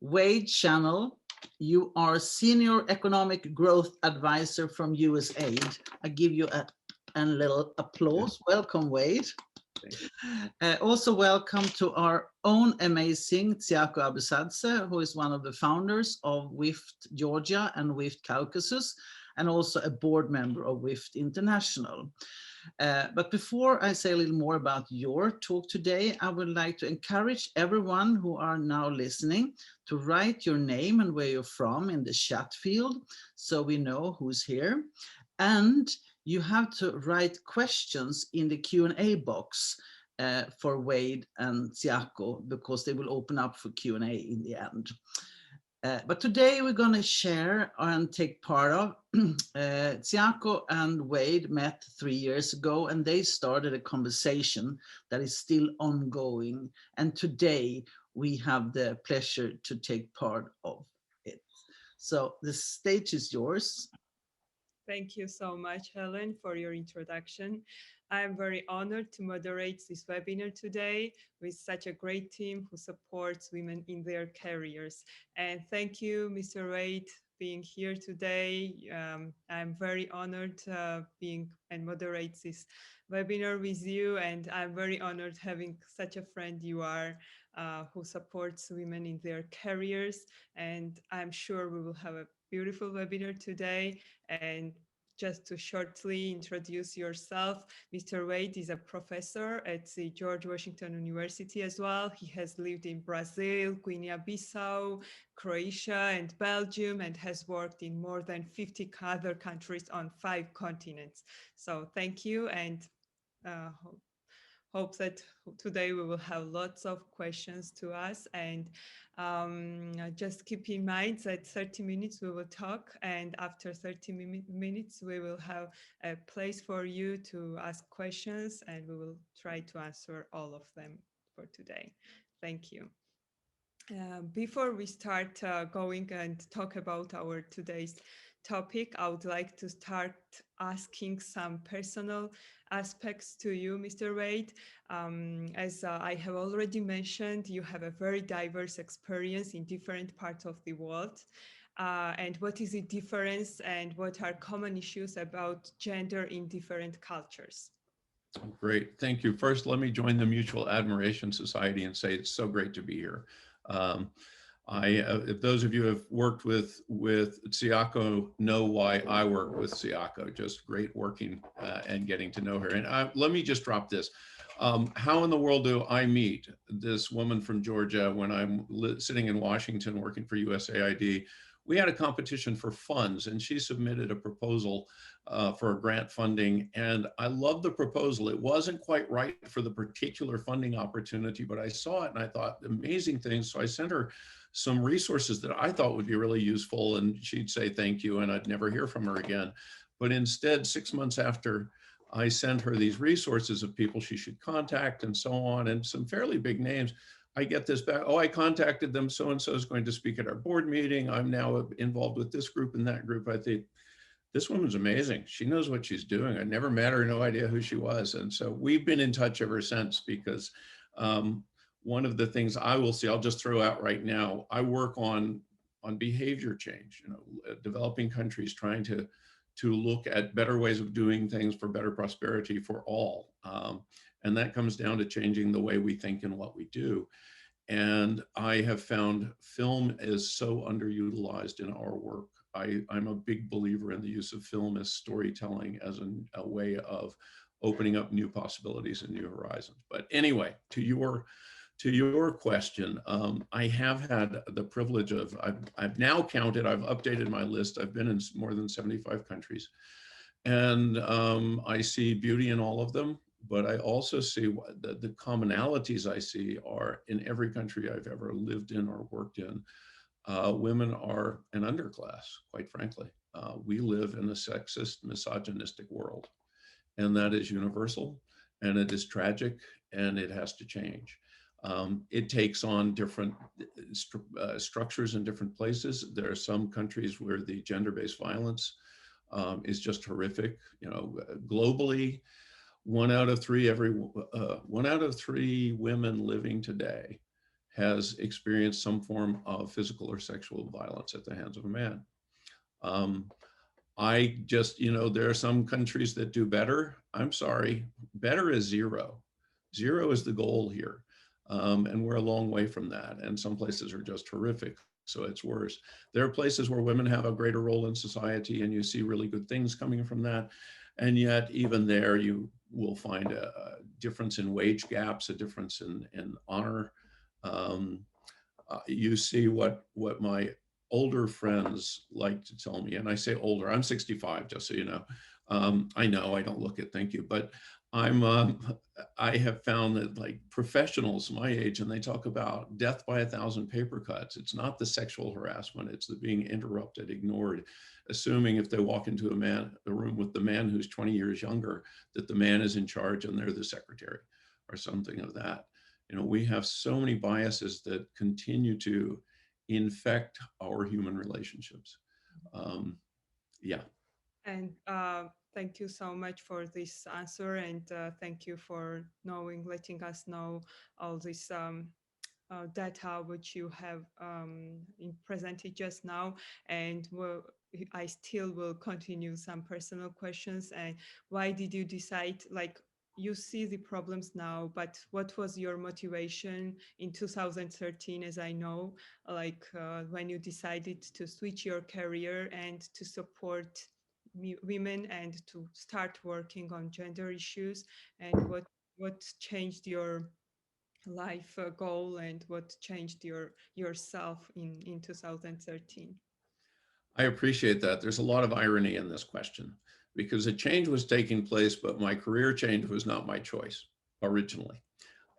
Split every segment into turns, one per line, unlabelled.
Wade Channell, you are Senior Economic Growth Advisor from USAID. I give you a little applause. Welcome, Wade. Also welcome to our own amazing Tsiako Abesadze, who is one of the founders of WIFT Georgia and WIFT Caucasus, and also a board member of WIFT International. But before I say a little more about your talk today, I would like to encourage everyone who are now listening to write your name and where you're from in the chat field so we know who's here. And you have to write questions in the Q&A box for Wade and Tsiako, because they will open up for Q&A in the end. But today we're going to share and take part of, Tsiako and Wade met 3 years ago, and they started a conversation that is still ongoing. And today we have the pleasure to take part of it. So the stage is yours.
Thank you so much, Helen, for your introduction. I am very honored to moderate this webinar today with such a great team who supports women in their careers. And thank you, Mr. Wade, being here today. I'm very honored being and moderate this webinar with you. And I'm very honored having such a friend you are who supports women in their careers. And I'm sure we will have a beautiful webinar today. And just to shortly introduce yourself, Mr. Wade is a professor at the George Washington University as well. He has lived in Brazil, Guinea-Bissau, Croatia, and Belgium, and has worked in more than 50 other countries on 5 continents. So thank you, and hope that today we will have lots of questions to us. And just keep in mind that 30 minutes we will talk, and after 30 minutes we will have a place for you to ask questions, and we will try to answer all of them for today. Thank you. Before we start going and talk about our today's topic, I would like to start asking some personal aspects to you, Mr. Wade. As I have already mentioned, you have a very diverse experience in different parts of the world. And what is the difference, and what are common issues about gender in different cultures?
Great, thank you. First, let me join the Mutual Admiration Society and say it's so great to be here. If those of you who have worked with Tsiako know why I work with Tsiako. Just great working and getting to know her. And let me just drop this. How in the world do I meet this woman from Georgia when I'm sitting in Washington working for USAID? We had a competition for funds, and she submitted a proposal for a grant funding. And I love the proposal. It wasn't quite right for the particular funding opportunity, but I saw it and I thought amazing things. So I sent her some resources that I thought would be really useful, and she'd say thank you, and I'd never hear from her again. But instead, 6 months after I sent her these resources of people she should contact and so on, and some fairly big names, I get this back. Oh, I contacted them. So-and-so is going to speak at our board meeting. I'm now involved with this group and that group. I think this woman's amazing. She knows what she's doing. I never met her, no idea who she was. And so we've been in touch ever since, because one of the things I will see, I'll just throw out right now, I work on behavior change, developing countries trying to look at better ways of doing things for better prosperity for all. And that comes down to changing the way we think and what we do. And I have found film is so underutilized in our work. I'm a big believer in the use of film as storytelling, as a way of opening up new possibilities and new horizons. But anyway, to your question, I have had the privilege of, I've now counted, I've updated my list. I've been in more than 75 countries, and I see beauty in all of them. But I also see the commonalities I see are in every country I've ever lived in or worked in. Women are an underclass, quite frankly. We live in a sexist, misogynistic world, and that is universal, and it is tragic, and it has to change. It takes on different structures in different places. There are some countries where the gender-based violence is just horrific. Globally, one out of three women living today has experienced some form of physical or sexual violence at the hands of a man. I just, there are some countries that do better. I'm sorry, better is zero. Zero is the goal here. And we're a long way from that. And some places are just horrific, so it's worse. There are places where women have a greater role in society, and you see really good things coming from that. And yet, even there, you will find a difference in wage gaps, a difference in honor. You see what my older friends like to tell me, and I say older, I'm 65, just so you know. I know I don't look it, thank you, but I have found that like professionals my age, and they talk about death by 1,000 paper cuts. It's not the sexual harassment, it's the being interrupted, ignored, assuming if they walk into a room with the man who's 20 years younger, that the man is in charge and they're the secretary or something of that. We have so many biases that continue to infect our human relationships. Yeah.
And thank you so much for this answer, and thank you for letting us know all this data which you have presented just now. And I still will continue some personal questions. And why did you decide, like, you see the problems now, but what was your motivation in 2013, as I know, like when you decided to switch your career and to support women and to start working on gender issues, and what changed your life goal, and what changed yourself in 2013?
I appreciate that. There's a lot of irony in this question because a change was taking place, but my career change was not my choice originally.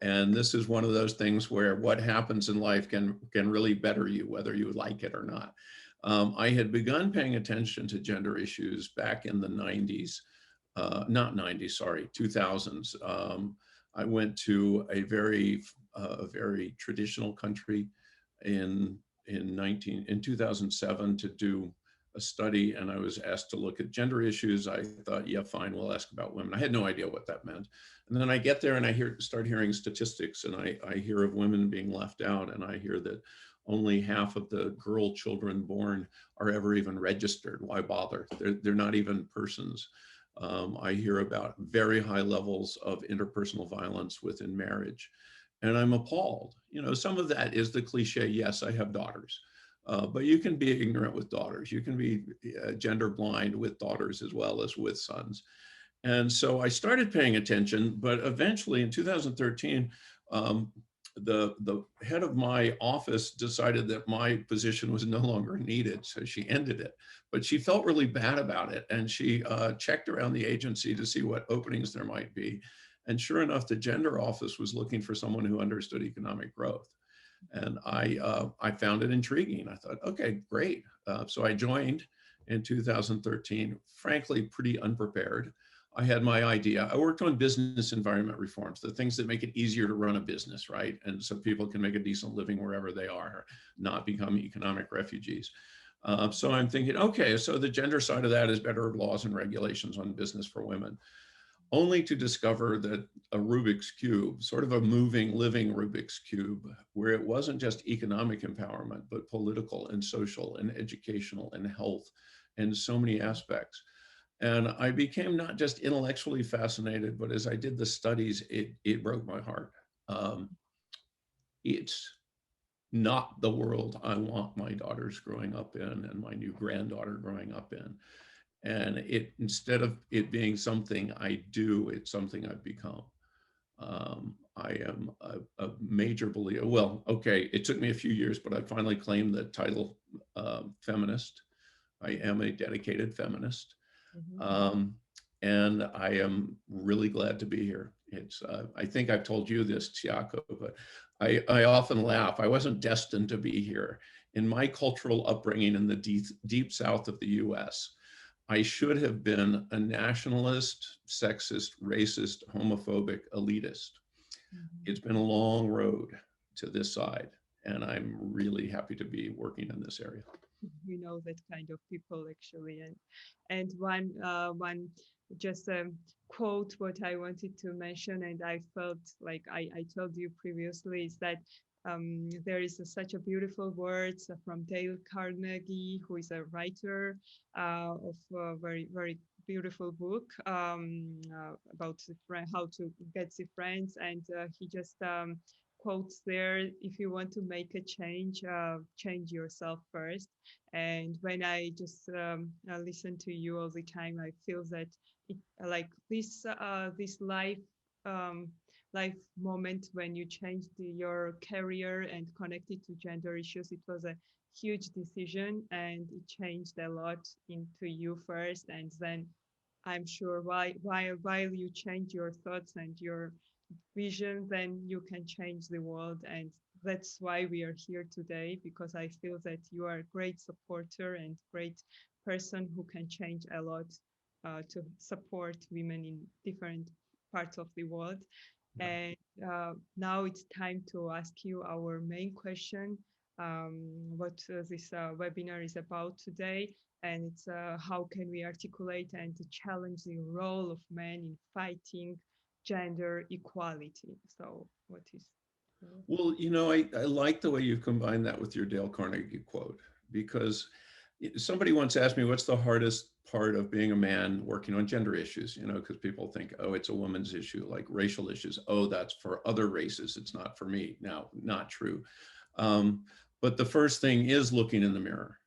And this is one of those things where what happens in life can really better you, whether you like it or not. I had begun paying attention to gender issues back in the 90s, not 90s, sorry, 2000s. I went to a very traditional country in 2007 to do a study, and I was asked to look at gender issues. I thought, yeah, fine, we'll ask about women. I had no idea what that meant. And then I get there and I start hearing statistics, and I hear of women being left out, and I hear that only half of the girl children born are ever even registered. Why bother? They're not even persons. I hear about very high levels of interpersonal violence within marriage. And I'm appalled. Some of that is the cliche, yes, I have daughters. But you can be ignorant with daughters. You can be gender blind with daughters as well as with sons. And so I started paying attention, but eventually in 2013, the head of my office decided that my position was no longer needed, so she ended it. But she felt really bad about it, and she checked around the agency to see what openings there might be. And sure enough, the gender office was looking for someone who understood economic growth. And I found it intriguing. I thought, okay, great. So I joined in 2013, frankly, pretty unprepared. I had my idea. I worked on business environment reforms, the things that make it easier to run a business, right? And so people can make a decent living wherever they are, not become economic refugees. So I'm thinking, okay, so the gender side of that is better laws and regulations on business for women, only to discover that a Rubik's Cube, sort of a moving, living Rubik's Cube, where it wasn't just economic empowerment, but political and social and educational and health and so many aspects. And I became not just intellectually fascinated, but as I did the studies, it broke my heart. It's not the world I want my daughters growing up in and my new granddaughter growing up in. And instead of it being something I do, it's something I've become. I am a major believer. Well, okay, it took me a few years, but I finally claimed the title feminist. I am a dedicated feminist. And I am really glad to be here. I think I've told you this, Tsiako, but I often laugh. I wasn't destined to be here. In my cultural upbringing in the deep south of the US, I should have been a nationalist, sexist, racist, homophobic, elitist. It's been a long road to this side, and I'm really happy to be working in this area.
We know that kind of people, actually. And one just quote what I wanted to mention, and I felt like I told you previously, is that There is such a beautiful words from Dale Carnegie, who is a writer of a very, very beautiful book about how to get the friends. And he just quotes there, if you want to make a change, change yourself first. And when I just listen to you all the time, I feel that it, like this um, life moment when you changed your career and connected to gender issues, it was a huge decision and it changed a lot into you first, and then I'm sure while you change your thoughts and your vision, then you can change the world. And that's why we are here today, because I feel that you are a great supporter and great person who can change a lot to support women in different parts of the world. And now it's time to ask you our main question, what this webinar is about today. And it's how can we articulate and challenge the role of men in fighting gender equality. So what is...
Well, I like the way you've combined that with your Dale Carnegie quote, because somebody once asked me, what's the hardest part of being a man working on gender issues? Because people think, oh, it's a woman's issue, like racial issues. Oh, that's for other races. It's not for me. Now, not true. But the first thing is looking in the mirror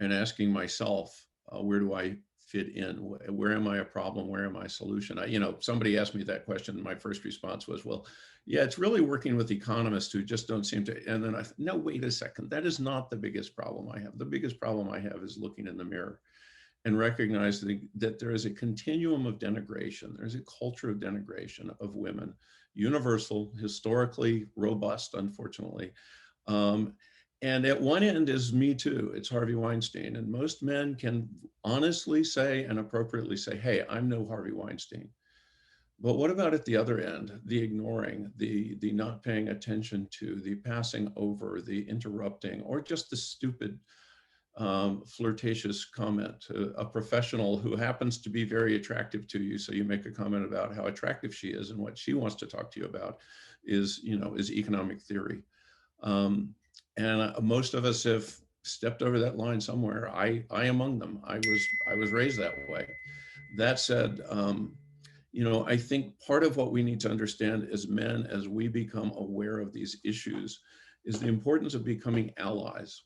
and asking myself, where do I fit in? Where am I a problem? Where am I a solution? Somebody asked me that question. And my first response was, well, yeah, it's really working with economists who just don't seem to. And then no, wait a second. That is not the biggest problem I have. The biggest problem I have is looking in the mirror and recognizing that there is a continuum of denigration. There's a culture of denigration of women, universal, historically robust, unfortunately. And at one end is Me Too, it's Harvey Weinstein. And most men can honestly say and appropriately say, hey, I'm no Harvey Weinstein. But what about at the other end, the ignoring, the not paying attention to, the passing over, the interrupting, or just the stupid flirtatious comment to a professional who happens to be very attractive to you. So you make a comment about how attractive she is, and what she wants to talk to you about is economic theory. And most of us have stepped over that line somewhere. I among them. I was raised that way. That said, I think part of what we need to understand as men, as we become aware of these issues, is the importance of becoming allies,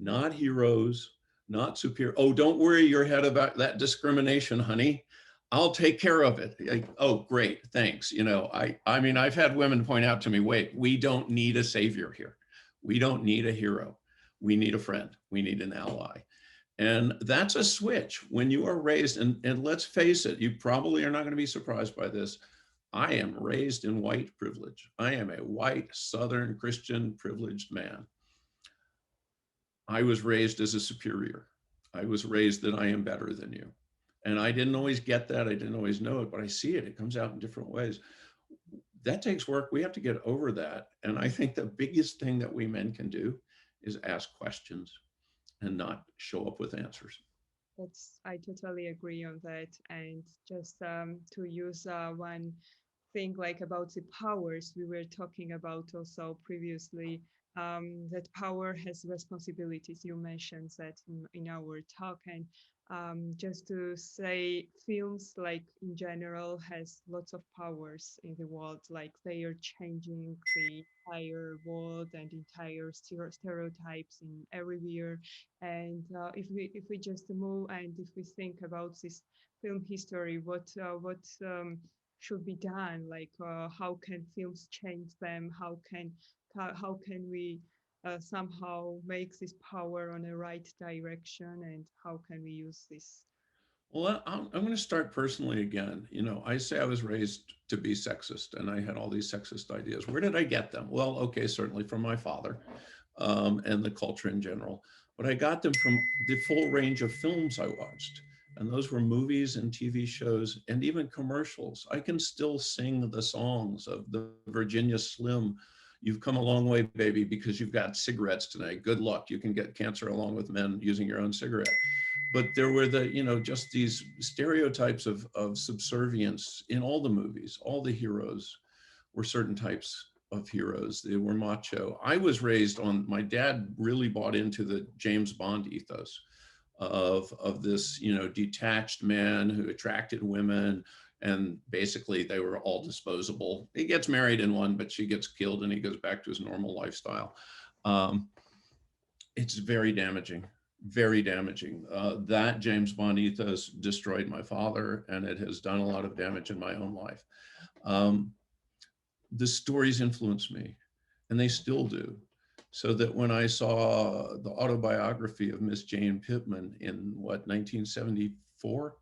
not heroes, not superior. Oh, don't worry your head about that discrimination, honey. I'll take care of it. Oh, great, thanks. I mean, I've had women point out to me, wait, we don't need a savior here. We don't need a hero. We need a friend. We need an ally. And that's a switch when you are raised, and let's face it, you probably are not going to be surprised by this. I am raised in white privilege. I am a white, Southern Christian privileged man. I was raised as a superior. I was raised that I am better than you. And I didn't always get that. I didn't always know it, but I see it. It comes out in different ways. That takes work. We have to get over that. And I think the biggest thing that we men can do is ask questions and not show up with answers.
I totally agree on that. And just to use one thing like about the powers we were talking about also previously, that power has responsibilities. You mentioned that in our talk. And just to say, films like in general has lots of powers in the world, like they are changing the entire world and entire stereotypes in everywhere. And if we just move and if we think about this film history, what should be done? Like how can films change them? How can we somehow make this power on a right direction, and how can we use this?
Well, I'm going to start personally again. I say I was raised to be sexist, and I had all these sexist ideas. Where did I get them? Well, okay, certainly from my father and the culture in general, but I got them from the full range of films I watched. And those were movies and TV shows and even commercials. I can still sing the songs of the Virginia Slim. You've come a long way, baby, because you've got cigarettes tonight. Good luck. You can get cancer along with men using your own cigarette. But there were just these stereotypes of subservience in all the movies. All the heroes were certain types of heroes. They were macho. I was raised on, my dad really bought into the James Bond ethos of this, you know, detached man who attracted women, and basically they were all disposable. He gets married in one, but she gets killed and he goes back to his normal lifestyle. It's very damaging, very damaging. That James Bond ethos destroyed my father, and it has done a lot of damage in my own life. The stories influenced me, and they still do. So that when I saw the autobiography of Miss Jane Pittman in what, 1974,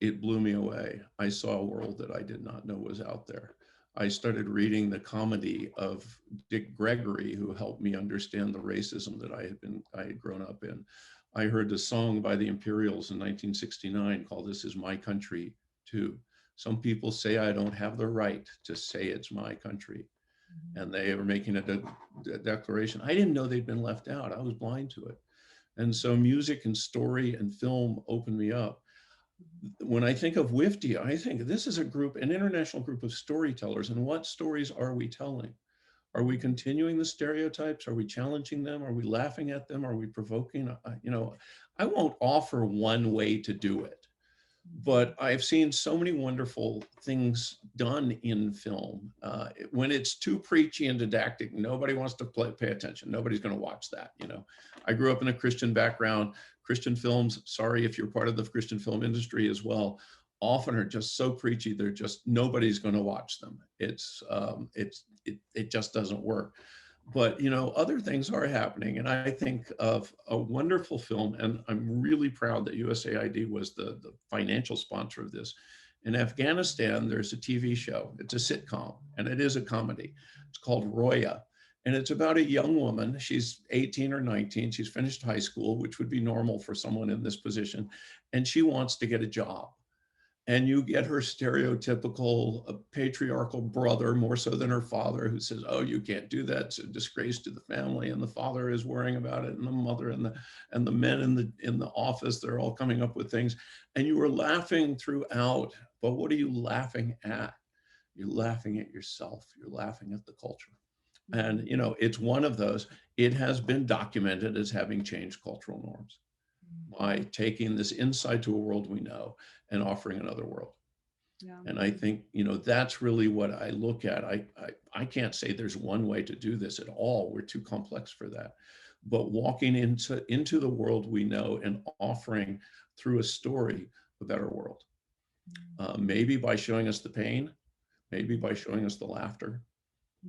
it blew me away. I saw a world that I did not know was out there. I started reading the comedy of Dick Gregory, who helped me understand the racism that I had grown up in. I heard a song by the Imperials in 1969 called "This Is My Country Too." Some people say I don't have the right to say it's my country. And they were making a declaration. I didn't know they'd been left out. I was blind to it. And so music and story and film opened me up. When I think of WIFTI, I think this is a group, an international group of storytellers. And what stories are we telling? Are we continuing the stereotypes? Are we challenging them? Are we laughing at them? Are we provoking? You know, I won't offer one way to do it, but I've seen so many wonderful things done in film. When it's too preachy and didactic, nobody wants to pay attention. Nobody's going to watch that. You know, I grew up in a Christian background. Christian films, sorry if you're part of the Christian film industry as well, often are just so preachy. They're just, nobody's going to watch them. It just doesn't work. But, you know, other things are happening. And I think of a wonderful film, and I'm really proud that USAID was the financial sponsor of this. In Afghanistan, there's a TV show. It's a sitcom, and it is a comedy. It's called Roya. And it's about a young woman. She's 18 or 19. She's finished high school, which would be normal for someone in this position. And she wants to get a job. And you get her stereotypical patriarchal brother, more so than her father, who says, "Oh, you can't do that. It's a disgrace to the family." And the father is worrying about it, and the mother and the men in the office, they're all coming up with things. And you are laughing throughout. But what are you laughing at? You're laughing at yourself. You're laughing at the culture. And, you know, it's one of those. It has been documented as having changed cultural norms by taking this insight to a world we know and offering another world. Yeah. And I think, you know, that's really what I look at. I can't say there's one way to do this at all. We're too complex for that. But walking into the world we know and offering through a story a better world. Maybe by showing us the pain, maybe by showing us the laughter.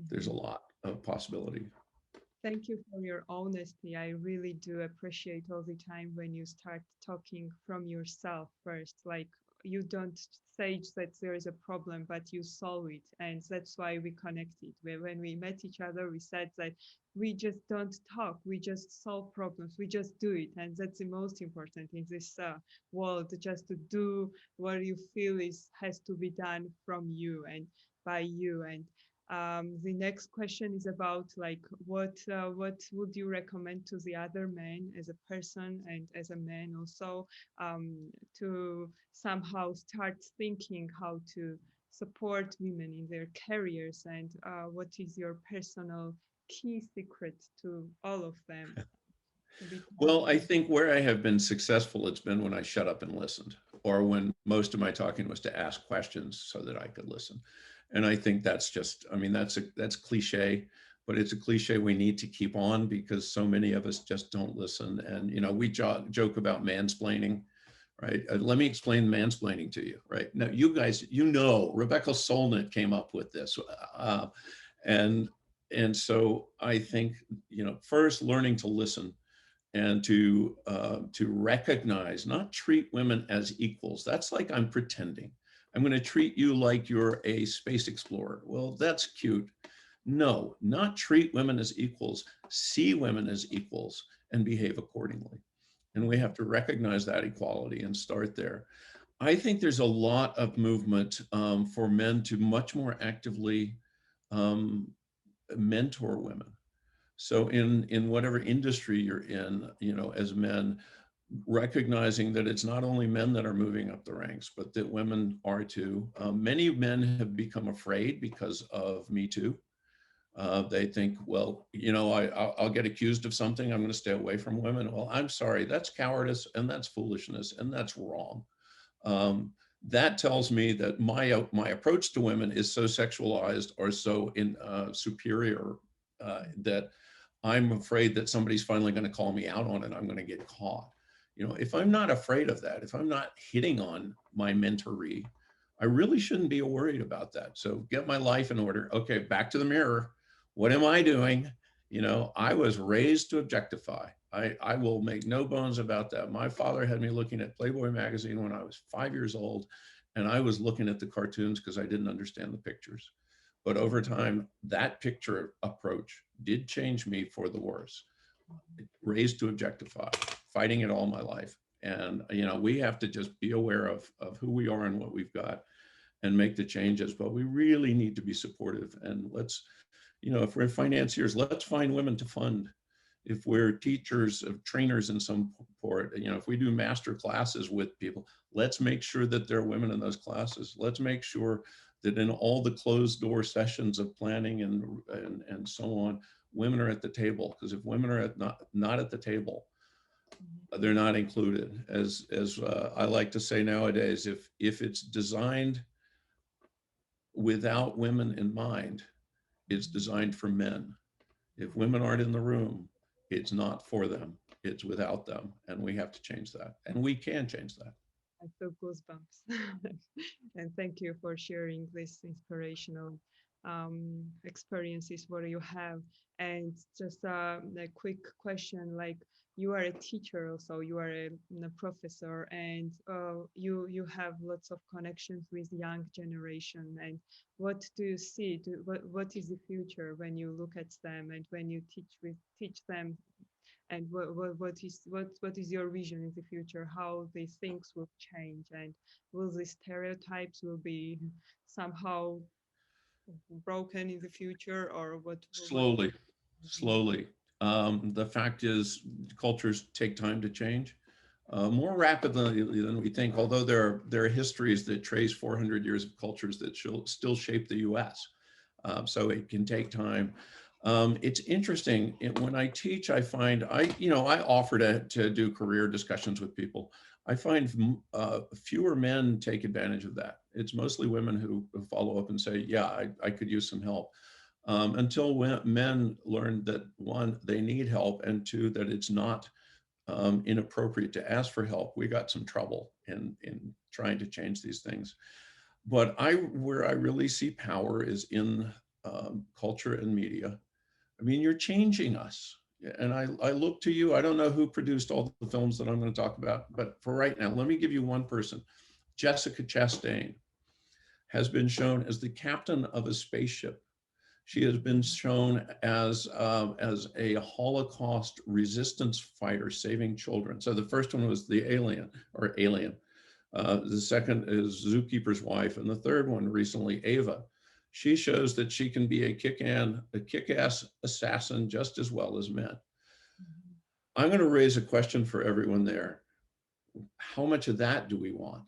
There's a lot of possibility.
Thank you for your honesty. I really do appreciate all the time when you start talking from yourself first. Like, you don't say that there is a problem, but you solve it. And that's why we connected. When we met each other, we said that we just don't talk, we just solve problems, we just do it. And that's the most important in this world, just to do what you feel has to be done from you and by you. And the next question is about, like, what would you recommend to the other men as a person and as a man also, to somehow start thinking how to support women in their careers, and what is your personal key secret to all of them?
Well, I think where I have been successful, it's been when I shut up and listened, or when most of my talking was to ask questions so that I could listen. And I think that's just, I mean, that's cliche, but it's a cliche we need to keep on, because so many of us just don't listen. And, you know, we joke about mansplaining, right? Let me explain mansplaining to you, right? Now, you guys, you know, Rebecca Solnit came up with this. And so I think, you know, first learning to listen and to recognize, not treat women as equals. That's like I'm pretending. I'm going to treat you like you're a space explorer. Well, that's cute. No, not treat women as equals. See women as equals and behave accordingly. And we have to recognize that equality and start there. I think there's a lot of movement for men to much more actively mentor women. So in whatever industry you're in, you know, as men, recognizing that it's not only men that are moving up the ranks, but that women are too. Many men have become afraid because of Me Too. They think, well, you know, I'll get accused of something, I'm going to stay away from women. Well, I'm sorry, that's cowardice and that's foolishness and that's wrong. That tells me that my approach to women is so sexualized or so superior that I'm afraid that somebody's finally going to call me out on it. I'm going to get caught. You know, if I'm not afraid of that, if I'm not hitting on my mentoree, I really shouldn't be worried about that. So get my life in order. Okay, back to the mirror. What am I doing? You know, I was raised to objectify. I will make no bones about that. My father had me looking at Playboy magazine when I was 5 years old, and I was looking at the cartoons because I didn't understand the pictures. But over time, that picture approach did change me for the worse. Raised to objectify, fighting it all my life. And, you know, we have to just be aware of who we are and what we've got and make the changes. But we really need to be supportive. And let's, you know, if we're financiers, let's find women to fund. If we're teachers, trainers in some port, you know, if we do master classes with people, let's make sure that there are women in those classes. Let's make sure that in all the closed door sessions of planning and so on, women are at the table. Because if women are not at the table, they're not included. As I like to say nowadays, if it's designed without women in mind, it's designed for men. If women aren't in the room, it's not for them, it's without them. And we have to change that. And we can change that.
I feel goosebumps. And thank you for sharing this inspirational experiences what you have. And just a quick question, like you are a teacher also, you are a professor, and you have lots of connections with young generation. And what do you see? What is the future when you look at them and when you teach them? And what is your vision in the future? How these things will change, and will these stereotypes will be somehow broken in the future, or what?
Slowly. The fact is, cultures take time to change more rapidly than we think. Although there are histories that trace 400 years of cultures that still shape the U.S. So it can take time. It's interesting when I teach. I find I offer to do career discussions with people. I find fewer men take advantage of that. It's mostly women who follow up and say, "Yeah, I could use some help." Until men learn that, one, they need help, and two, that it's not inappropriate to ask for help. We got some trouble in trying to change these things. But where I really see power is in culture and media. I mean, you're changing us. And I look to you. I don't know who produced all the films that I'm going to talk about, but for right now, let me give you one person. Jessica Chastain has been shown as the captain of a spaceship. She has been shown as a Holocaust resistance fighter saving children. So the first one was the Alien. The second is Zookeeper's Wife. And the third one recently, Ava. She shows that she can be a kick-ass assassin just as well as men. I'm going to raise a question for everyone there. How much of that do we want?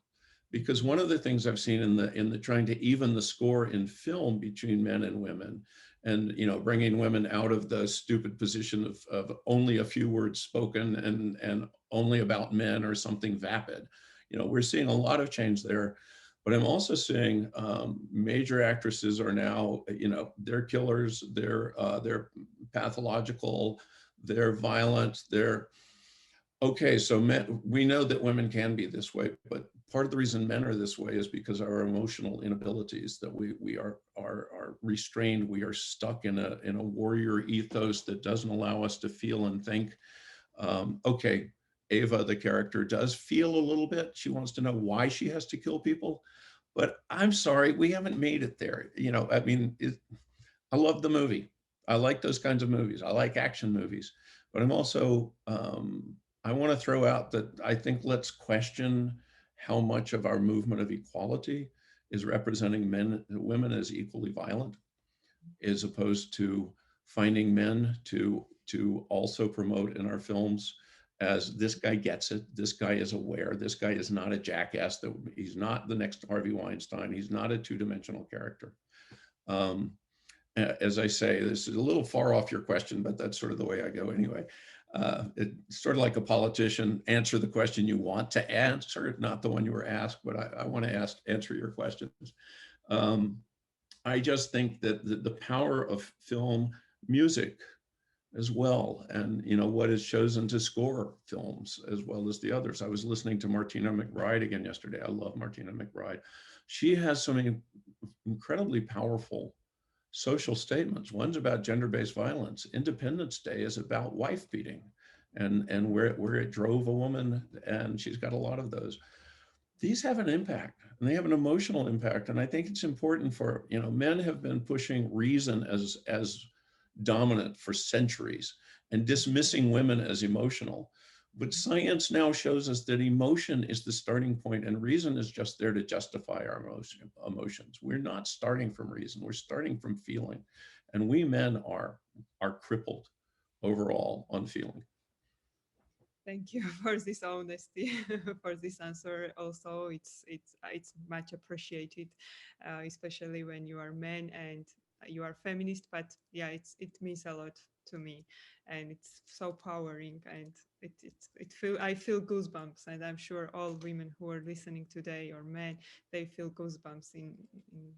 Because one of the things I've seen in the trying to even the score in film between men and women, and bringing women out of the stupid position of only a few words spoken and only about men or something vapid. We're seeing a lot of change there. But I'm also seeing major actresses are now, they're killers, they're pathological, they're violent, okay, so we know that women can be this way, but part of the reason men are this way is because of our emotional inabilities, that we are restrained, we are stuck in a warrior ethos that doesn't allow us to feel and think. Okay, Ava, the character, does feel a little bit. She wants to know why she has to kill people. But I'm sorry, we haven't made it there. I mean, I love the movie. I like those kinds of movies. I like action movies. But I'm also, I want to throw out that I think let's question how much of our movement of equality is representing women as equally violent, as opposed to finding men to also promote in our films as this guy gets it, this guy is aware, this guy is not a jackass, that he's not the next Harvey Weinstein, he's not a two-dimensional character. As I say, this is a little far off your question, but that's sort of the way I go anyway. It's sort of like a politician, answer the question you want to answer, not the one you were asked, but I want to answer your questions. I just think that the power of film, music as well, and what is chosen to score films as well as the others. I was listening to Martina McBride again yesterday. I love Martina McBride. She has some incredibly powerful social statements. One's about gender-based violence. Independence Day is about wife beating and where it drove a woman, and she's got a lot of those. These have an impact, and they have an emotional impact. And I think it's important for, men have been pushing reason as dominant for centuries and dismissing women as emotional. But science now shows us that emotion is the starting point, and reason is just there to justify our emotions. We're not starting from reason, we're starting from feeling. And we men are crippled overall on feeling.
Thank you for this honesty, for this answer. Also, it's much appreciated, especially when you are men and you are feminist. But yeah, it means a lot to me, and it's so powering, and I feel goosebumps, and I'm sure all women who are listening today, or men, they feel goosebumps in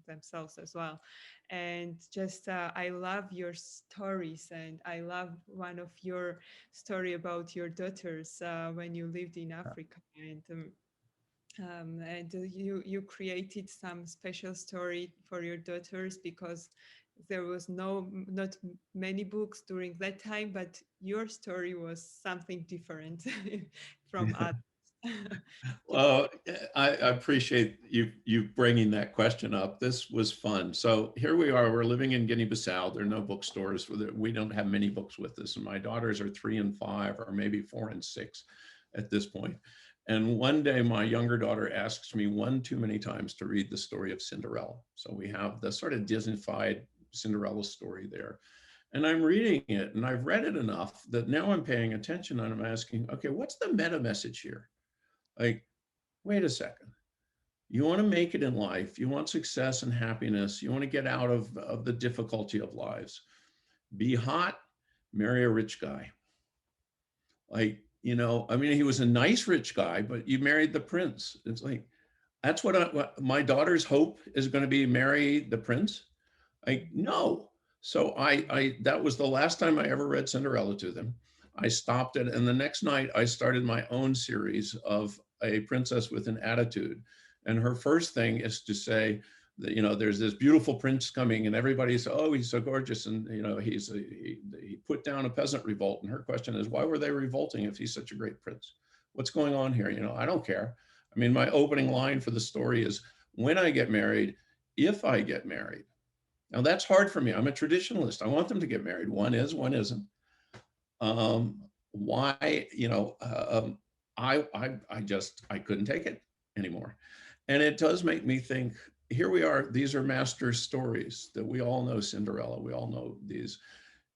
themselves as well. And just I love your stories, and I love one of your story about your daughters when you lived in Africa, and you created some special story for your daughters because there was not many books during that time, but your story was something different from others.
Well, I appreciate you bringing that question up. This was fun. So here we are, we're living in Guinea-Bissau. There are no bookstores. We don't have many books with us. And my daughters are 3 and 5, or maybe 4 and 6 at this point. And one day my younger daughter asks me one too many times to read the story of Cinderella. So we have the sort of Disney-fied Cinderella story there. And I'm reading it, and I've read it enough that now I'm paying attention, and I'm asking, okay, what's the meta message here? Like, wait a second. You want to make it in life. You want success and happiness. You want to get out of the difficulty of lives. Be hot, marry a rich guy. Like, he was a nice rich guy, but you married the prince. It's like, that's what my daughter's hope is going to be, marry the prince. Like, no. So that was the last time I ever read Cinderella to them. I stopped it. And the next night I started my own series of a princess with an attitude. And her first thing is to say that, there's this beautiful prince coming, and everybody's, oh, he's so gorgeous. And, he put down a peasant revolt. And her question is, why were they revolting if he's such a great prince? What's going on here? I don't care. I mean, my opening line for the story is, when I get married, if I get married. Now that's hard for me. I'm a traditionalist. I want them to get married. One is, one isn't. Why, I couldn't take it anymore. And it does make me think, here we are, these are master stories that we all know Cinderella, we all know these.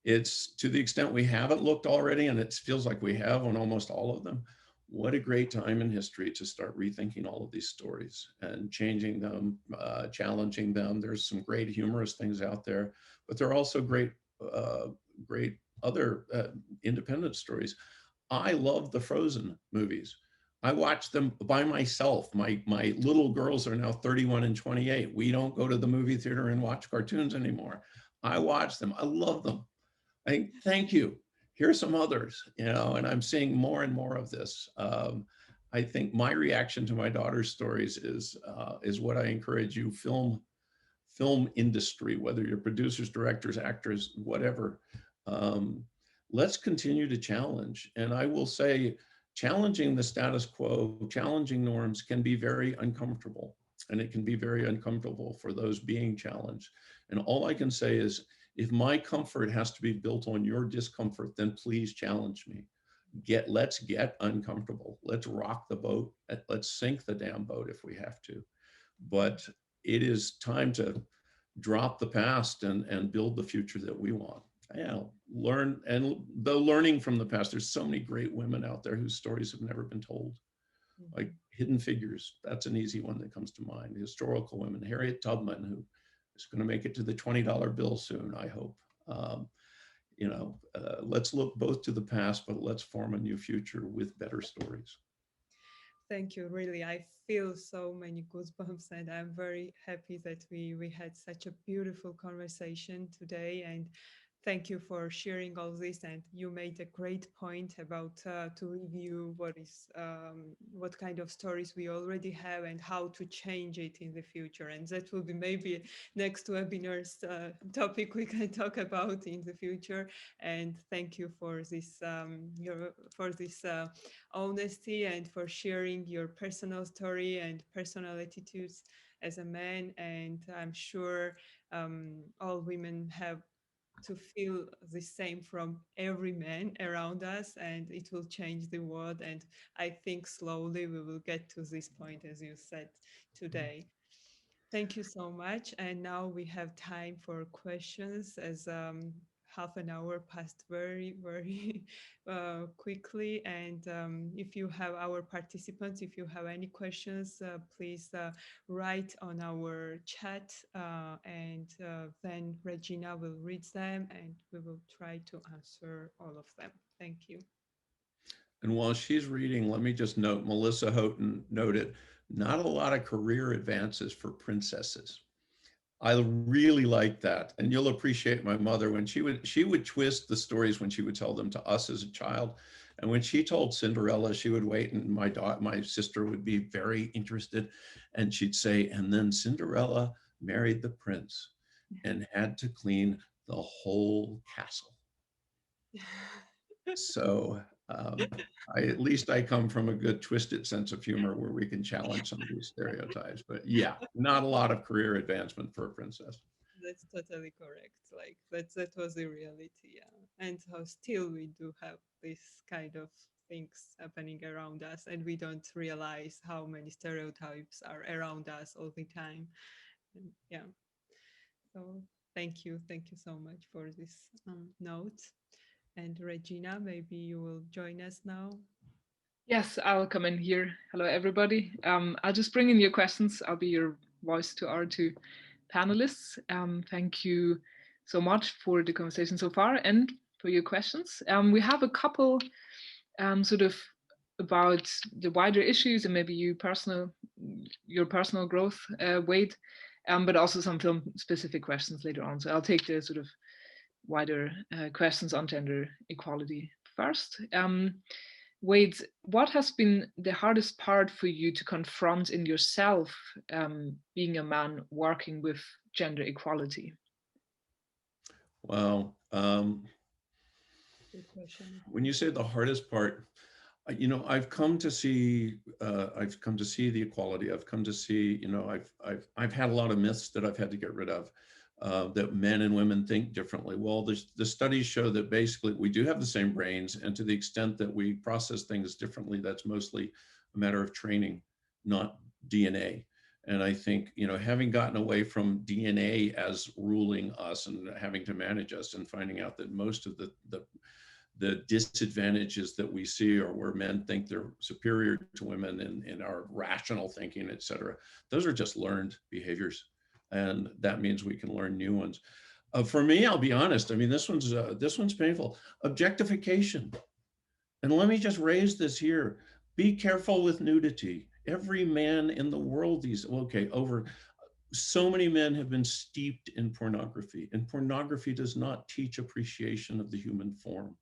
It's to the extent we haven't looked already, and it feels like we have on almost all of them. What a great time in history to start rethinking all of these stories and changing them, challenging them. There's some great humorous things out there, but there are also great other independent stories. I love the Frozen movies. I watch them by myself. My little girls are now 31 and 28. We don't go to the movie theater and watch cartoons anymore. I watch them. I love them. Thank you. Here's some others, and I'm seeing more and more of this. I think my reaction to my daughter's stories is what I encourage you, film industry, whether you're producers, directors, actors, whatever. Let's continue to challenge. And I will say, challenging the status quo, challenging norms can be very uncomfortable. And it can be very uncomfortable for those being challenged. And all I can say is, if my comfort has to be built on your discomfort, then please challenge me. Let's get uncomfortable. Let's rock the boat. Let's sink the damn boat if we have to. But it is time to drop the past and build the future that we want. learn. And though learning from the past, there's so many great women out there whose stories have never been told. Like hidden figures, that's an easy one that comes to mind. Historical women, Harriet Tubman, who is going to make it to the $20 bill soon, I hope. Let's look both to the past, but let's form a new future with better stories.
Thank you. Really, I feel so many goosebumps, and I'm very happy that we had such a beautiful conversation today. And thank you for sharing all this. And you made a great point about to review what kind of stories we already have and how to change it in the future. And that will be maybe next webinar's topic we can talk about in the future. And thank you for this honesty and for sharing your personal story and personal attitudes as a man. And I'm sure all women have to feel the same from every man around us, and it will change the world. And I think slowly we will get to this point, as you said today. Thank you so much. And now we have time for questions, as half an hour passed very, very quickly. And if you have our participants, if you have any questions, please write on our chat, and then Regina will read them and we will try to answer all of them. Thank you.
And while she's reading, let me just note, Melissa Houghton noted, not a lot of career advances for princesses. I really like that. And you'll appreciate my mother when she would twist the stories when she would tell them to us as a child. And when she told Cinderella, she would wait, and my sister would be very interested. And she'd say, and then Cinderella married the prince and had to clean the whole castle. So at least I come from a good twisted sense of humor where we can challenge some of these stereotypes. But yeah, not a lot of career advancement for a princess.
That's totally correct. Like that was the reality, yeah. And how still we do have this kind of things happening around us, and we don't realize how many stereotypes are around us all the time. And yeah. So thank you so much for this note. And Regina, maybe you will join us now.
Yes, I'll come in here. Hello, everybody. I'll just bring in your questions. I'll be your voice to our two panelists. Thank you so much for the conversation so far and for your questions. We have a couple sort of about the wider issues and maybe your personal growth, Wade, but also some film specific questions later on. So I'll take the sort of wider questions on gender equality first. Wade, what has been the hardest part for you to confront in yourself, being a man working with gender equality?
Well, when you say the hardest part, I've come to see the equality. I've come to see, I've had a lot of myths that I've had to get rid of. That men and women think differently. Well, the studies show that basically we do have the same brains, and to the extent that we process things differently, that's mostly a matter of training, not DNA. And I think, having gotten away from DNA as ruling us and having to manage us, and finding out that most of the disadvantages that we see are where men think they're superior to women in our rational thinking, et cetera, those are just learned behaviors. And that means we can learn new ones. For me, I'll be honest. I mean, this one's painful. Objectification. And let me just raise this here. Be careful with nudity. Every man in the world so many men have been steeped in pornography, and pornography does not teach appreciation of the human form.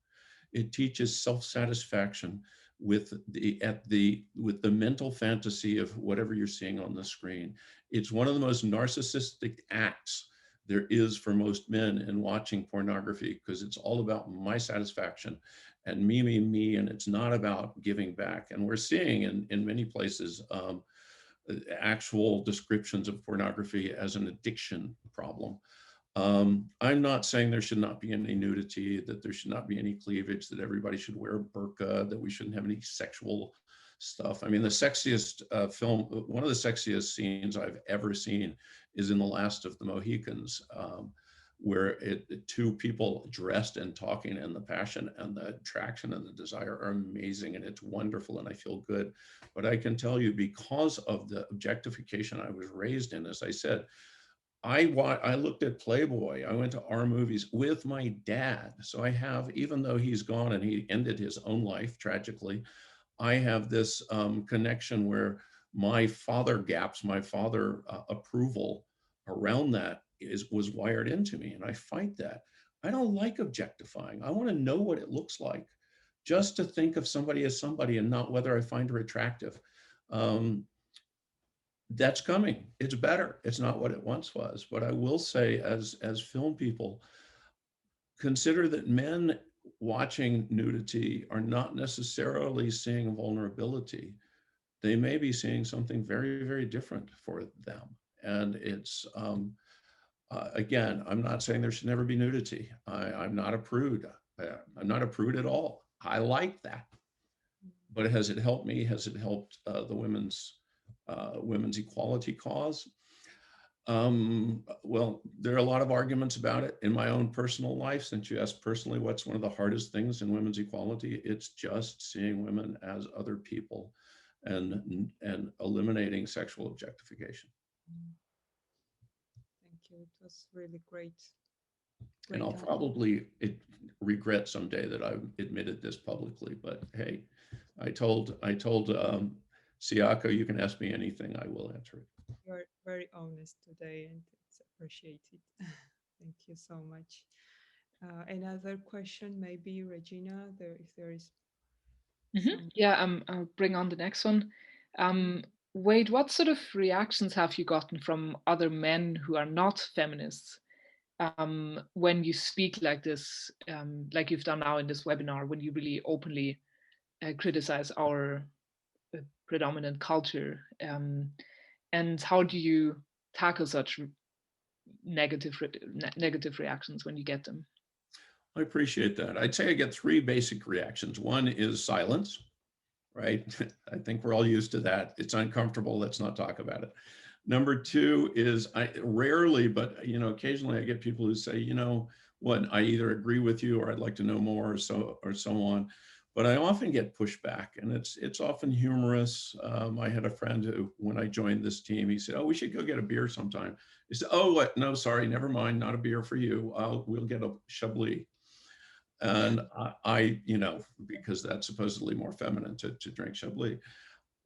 It teaches self-satisfaction with the mental fantasy of whatever you're seeing on the screen. It's one of the most narcissistic acts there is for most men in watching pornography, because it's all about my satisfaction and me, and it's not about giving back. And we're seeing in many places actual descriptions of pornography as an addiction problem. I'm not saying there should not be any nudity, that there should not be any cleavage, that everybody should wear a burqa, that we shouldn't have any sexual stuff. I mean, the sexiest one of the sexiest scenes I've ever seen is in The Last of the Mohicans, two people dressed and talking, and the passion and the attraction and the desire are amazing, and it's wonderful, and I feel good. But I can tell you, because of the objectification I was raised in, as I said, I looked at Playboy. I went to our movies with my dad. So I have, even though he's gone and he ended his own life tragically, I have this connection where my father gaps, my father approval around that was wired into me, and I fight that. I don't like objectifying. I want to know what it looks like, just to think of somebody as somebody and not whether I find her attractive. That's coming. It's better. It's not what it once was. But I will say, as film people, consider that men watching nudity are not necessarily seeing vulnerability. They may be seeing something very, very different for them. And it's, again, I'm not saying there should never be nudity. I'm not a prude. I'm not a prude at all. I like that. But has it helped me? Has it helped the women's equality cause? Well, there are a lot of arguments about it in my own personal life. Since you asked personally, what's one of the hardest things in women's equality? It's just seeing women as other people and eliminating sexual objectification.
Thank you. It was really great.
And I'll probably regret someday that I've admitted this publicly, but hey, I told Tsiako, you can ask me anything, I will answer it.
You're very honest today, and it's appreciated. Thank you so much. Another question, maybe Regina, if there is.
Yeah, I'll bring on the next one. Wade, what sort of reactions have you gotten from other men who are not feminists when you speak like this, like you've done now in this webinar, when you really openly criticize our predominant culture? And how do you tackle such negative reactions when you get them?
I appreciate that. I'd say I get three basic reactions. One is silence, right? I think we're all used to that. It's uncomfortable. Let's not talk about it. Number two is, I rarely, but occasionally I get people who say, what, I either agree with you or I'd like to know more, or so on. But I often get pushback, and it's often humorous. I had a friend who, when I joined this team, he said, "Oh, we should go get a beer sometime." He said, "Oh, what? No, sorry, never mind. Not a beer for you. We'll get a Chablis." And I, because that's supposedly more feminine to drink Chablis.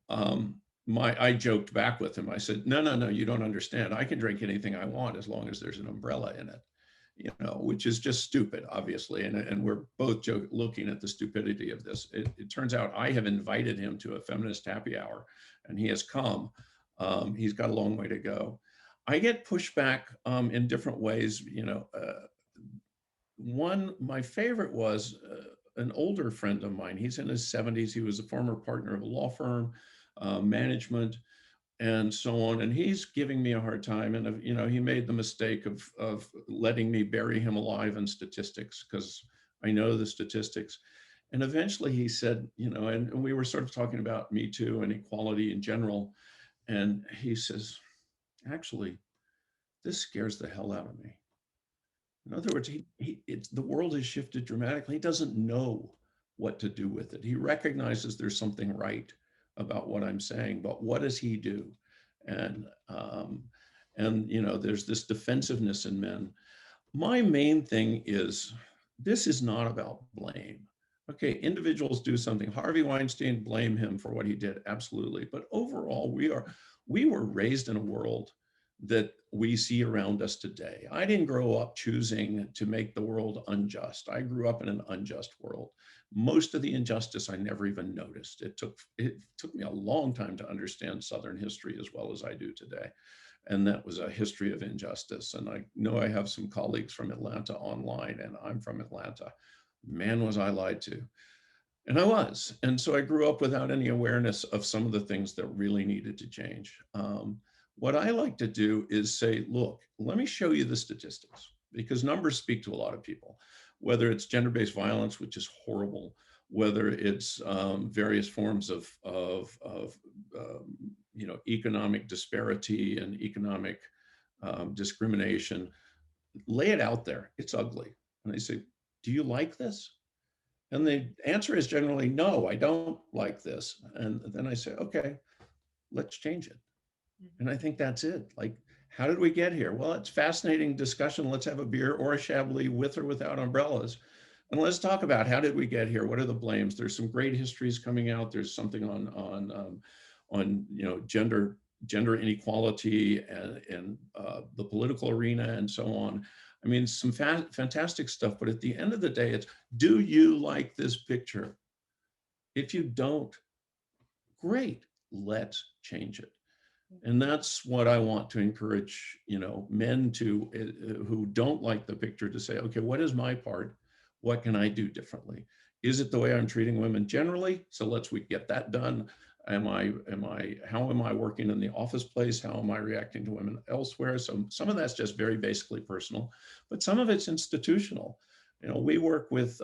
I joked back with him. I said, no, you don't understand. I can drink anything I want as long as there's an umbrella in it, which is just stupid, obviously. And we're both looking at the stupidity of this. It turns out I have invited him to a feminist happy hour, and he has come. He's got a long way to go. I get pushback in different ways. My favorite was an older friend of mine. He's in his 70s. He was a former partner of a law firm, management, and so on. And he's giving me a hard time. And, he made the mistake of letting me bury him alive in statistics, because I know the statistics. And eventually he said, and we were sort of talking about Me Too and equality in general. And he says, actually, this scares the hell out of me. In other words, the world has shifted dramatically. He doesn't know what to do with it. He recognizes there's something right about what I'm saying, but what does he do? And there's this defensiveness in men. My main thing is, this is not about blame. Okay, individuals do something. Harvey Weinstein, blame him for what he did, absolutely. But overall, we were raised in a world that we see around us today. I didn't grow up choosing to make the world unjust. I grew up in an unjust world. Most of the injustice I never even noticed. It took me a long time to understand Southern history as well as I do today. And that was a history of injustice. And I know I have some colleagues from Atlanta online, and I'm from Atlanta. Man, was I lied to. And I was. And so I grew up without any awareness of some of the things that really needed to change. What I like to do is say, look, let me show you the statistics, because numbers speak to a lot of people, whether it's gender-based violence, which is horrible, whether it's various forms of economic disparity and economic discrimination. lay it out there. It's ugly. And I say, do you like this? And the answer is generally, no, I don't like this. And then I say, okay, let's change it. And I think that's it. Like, how did we get here? Well, it's fascinating discussion. Let's have a beer or a Chablis with or without umbrellas. And let's talk about how did we get here? What are the blames? There's some great histories coming out. There's something on gender inequality and the political arena and so on. I mean, some fantastic stuff. But at the end of the day, it's, do you like this picture? If you don't, great, let's change it. And that's what I want to encourage, men to who don't like the picture to say, okay, what is my part? What can I do differently? Is it the way I'm treating women generally? So we get that done. How am I working in the office place? How am I reacting to women elsewhere? So some of that's just very basically personal, but some of it's institutional. We work with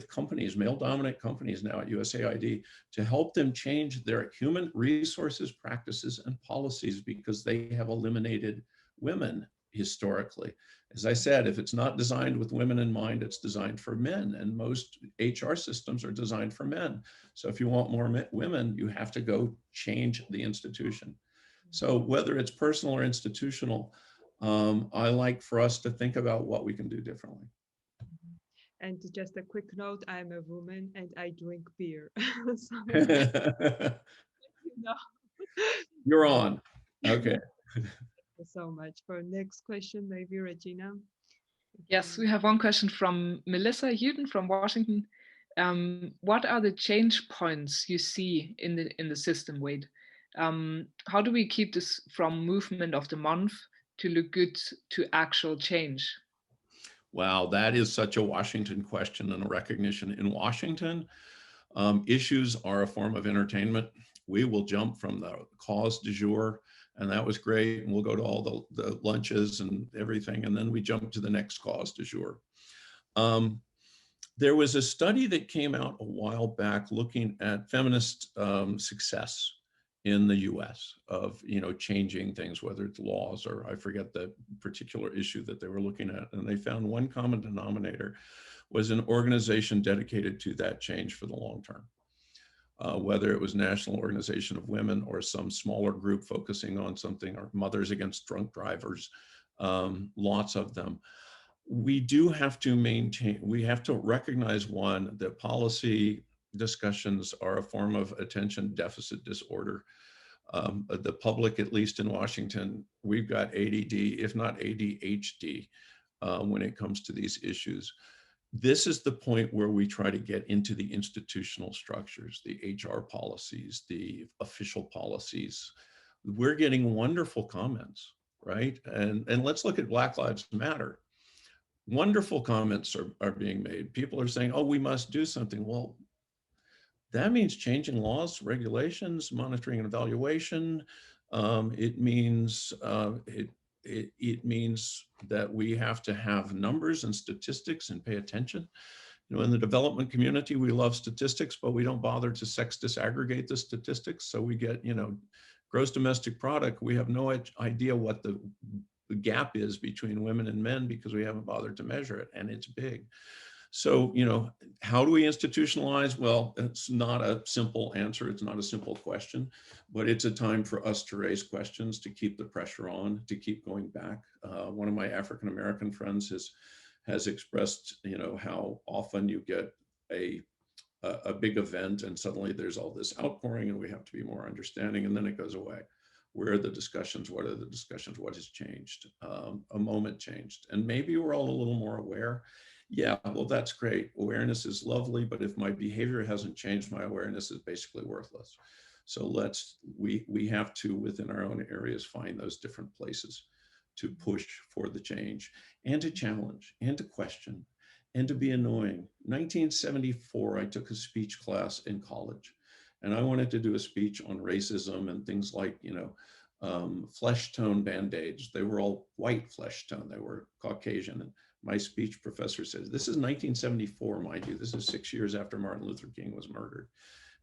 companies, male-dominant companies now at USAID, to help them change their human resources practices and policies because they have eliminated women historically. As I said, if it's not designed with women in mind, it's designed for men, and most HR systems are designed for men. So if you want more women, you have to go change the institution. So whether it's personal or institutional, I like for us to think about what we can do differently.
And just a quick note, I'm a woman and I drink beer. So,
You're on. Okay.
Thank you so much. For next question, maybe Regina.
Yes, we have one question from Melissa Houghton from Washington. What are the change points you see in the system, Wade? How do we keep this from movement of the month to look good to actual change?
Wow, that is such a Washington question and a recognition. In Washington, issues are a form of entertainment. We will jump from the cause du jour, and that was great. And we'll go to all the lunches and everything, and then we jump to the next cause du jour. There was a study that came out a while back looking at feminist success in the US of, changing things, whether it's laws or I forget the particular issue that they were looking at. And they found one common denominator was an organization dedicated to that change for the long term. Whether it was National Organization of Women or some smaller group focusing on something, or Mothers Against Drunk Drivers, lots of them. We do have to we have to recognize, one, that policy discussions are a form of attention deficit disorder. The public, at least in Washington, we've got ADD, if not ADHD, when it comes to these issues. This is the point where we try to get into the institutional structures, the HR policies, the official policies. We're getting wonderful comments, right? And let's look at Black Lives Matter. Wonderful comments are being made. People are saying, oh, we must do something. Well, that means changing laws, regulations, monitoring and evaluation. It means that we have to have numbers and statistics and pay attention. In the development community, we love statistics, but we don't bother to sex disaggregate the statistics. So we get, gross domestic product. We have no idea what the gap is between women and men because we haven't bothered to measure it, and it's big. So, how do we institutionalize? Well, it's not a simple answer. It's not a simple question, but it's a time for us to raise questions, to keep the pressure on, to keep going back. One of my African-American friends has expressed, how often you get a big event and suddenly there's all this outpouring and we have to be more understanding, and then it goes away. Where are the discussions? What are the discussions? What has changed? A moment changed. And maybe we're all a little more aware. Yeah, well, that's great. Awareness is lovely, but if my behavior hasn't changed, my awareness is basically worthless. So we have to, within our own areas, find those different places to push for the change and to challenge and to question and to be annoying. 1974, I took a speech class in college. And I wanted to do a speech on racism and things like, flesh tone Band-Aids. They were all white flesh tone. They were Caucasian. And my speech professor says, this is 1974, mind you. This is 6 years after Martin Luther King was murdered.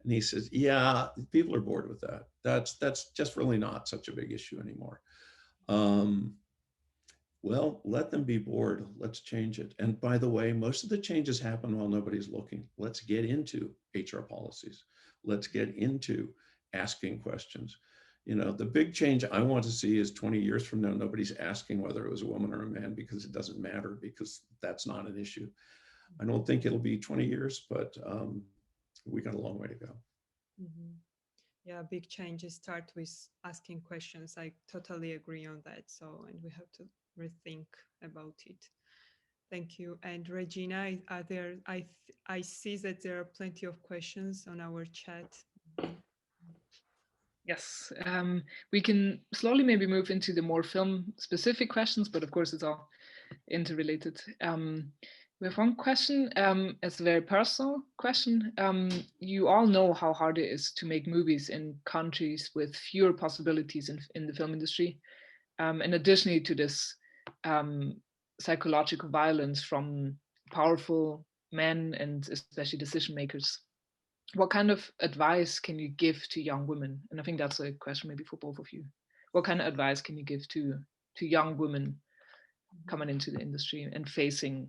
And he says, yeah, people are bored with that. That's just really not such a big issue anymore. Well, let them be bored. Let's change it. And by the way, most of the changes happen while nobody's looking. Let's get into HR policies. Let's get into asking questions. You know, the big change I want to see is 20 years from now, nobody's asking whether it was a woman or a man, because it doesn't matter, because that's not an issue. I don't think it'll be 20 years, but we got a long way to go.
Mm-hmm. Yeah, big changes start with asking questions. I totally agree on that. So, and we have to rethink about it. Thank you. And Regina, are there? I see that there are plenty of questions on our chat.
Yes, we can slowly maybe move into the more film-specific questions, but of course it's all interrelated. We have one question. It's a very personal question. You all know how hard it is to make movies in countries with fewer possibilities in the film industry. And additionally to this, psychological violence from powerful men and especially decision makers. What kind of advice can you give to young women? And I think that's a question maybe for both of you. What kind of advice can you give to young women coming into the industry and facing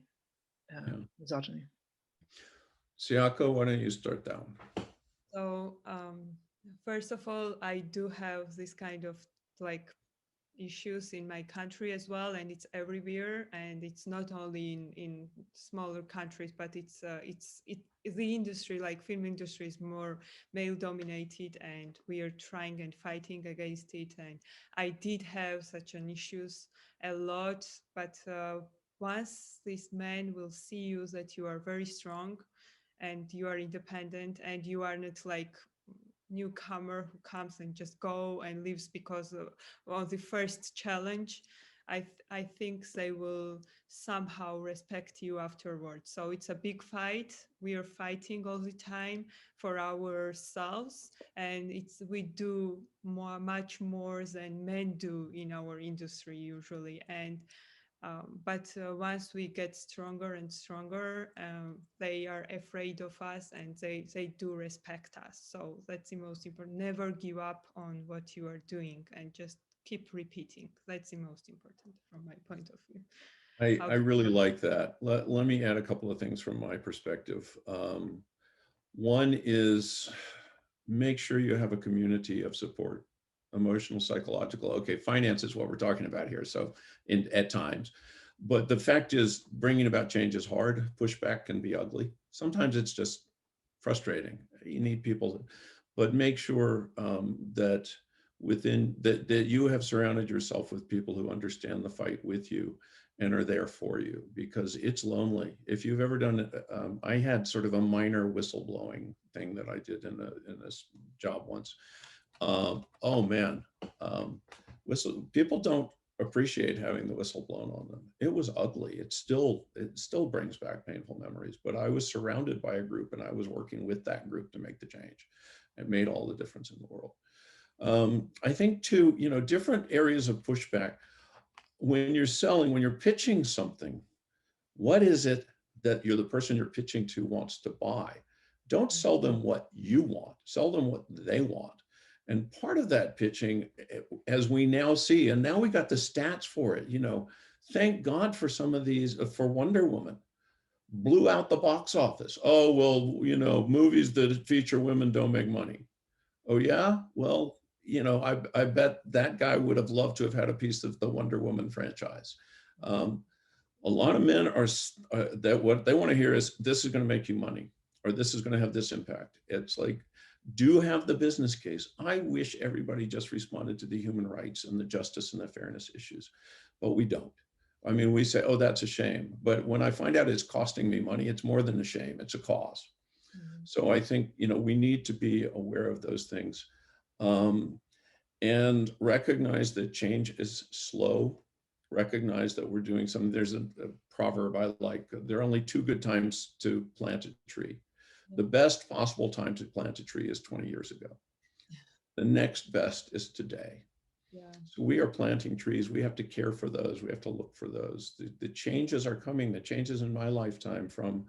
misogyny?
Tsiako, why don't you start that one?
So first of all, I do have this kind of like issues in my country as well, and it's everywhere, and it's not only in smaller countries, but the industry, like film industry, is more male dominated, and we are trying and fighting against it. And I did have such an issues a lot, but once these men will see you that you are very strong and you are independent and you are not like newcomer who comes and just go and leaves because of the first challenge, I think they will somehow respect you afterwards. So it's a big fight. We are fighting all the time for ourselves, and we do much more than men do in our industry usually. And but once we get stronger and stronger, they are afraid of us, and they do respect us. So that's the most important. Never give up on what you are doing and just keep repeating. That's the most important from my point of view.
I really like that. Let me add a couple of things from my perspective. One is make sure you have a community of support, emotional, psychological. Okay, finance is what we're talking about here. So at times, but the fact is bringing about change is hard. Pushback can be ugly. Sometimes it's just frustrating. You need people, but make sure that that you have surrounded yourself with people who understand the fight with you and are there for you, because it's lonely. If you've ever done it, I had sort of a minor whistleblowing thing that I did in this job once. Oh man, people don't appreciate having the whistle blown on them. It was ugly. It still brings back painful memories, but I was surrounded by a group and I was working with that group to make the change. It made all the difference in the world. I think too, different areas of pushback. When you're pitching something, what is it that the person you're pitching to wants to buy? Don't sell them what you want, sell them what they want. And part of that pitching, as we now see, and now we got the stats for it, thank God for some of these, for Wonder Woman, blew out the box office. Oh, well, movies that feature women don't make money. Oh yeah? Well, I bet that guy would have loved to have had a piece of the Wonder Woman franchise. A lot of men are that what they want to hear is, this is going to make you money, or this is going to have this impact. It's like, do have the business case. I wish everybody just responded to the human rights and the justice and the fairness issues, but we don't. I mean, we say, oh, that's a shame. But when I find out it's costing me money, it's more than a shame, it's a cause. Mm-hmm. So I think, we need to be aware of those things. And recognize that change is slow, recognize that we're doing something. There's a proverb I like, there are only two good times to plant a tree. The best possible time to plant a tree is 20 years ago. The next best is today. Yeah. So we are planting trees. We have to care for those. We have to look for those. The changes are coming. The changes in my lifetime, from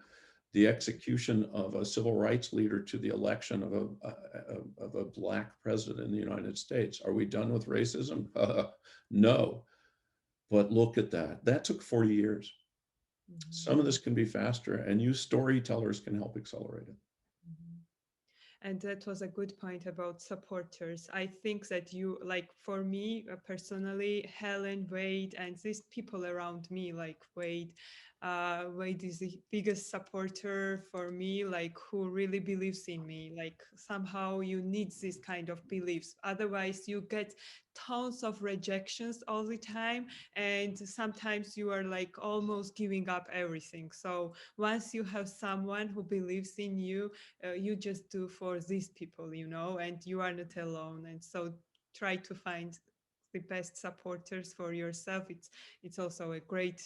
the execution of a civil rights leader to the election of a Black president in the United States. Are we done with racism? No. But look at that. That took 40 years. Some of this can be faster, and you storytellers can help accelerate it.
And that was a good point about supporters. I think that you, like for me personally, Helen, Wade, and these people around me, like Wade, Wade is the biggest supporter for me, like who really believes in me. Like somehow you need this kind of beliefs. Otherwise you get tons of rejections all the time. And sometimes you are like almost giving up everything. So once you have someone who believes in you, you just do for these people, you know, and you are not alone. And so try to find the best supporters for yourself. It's also a great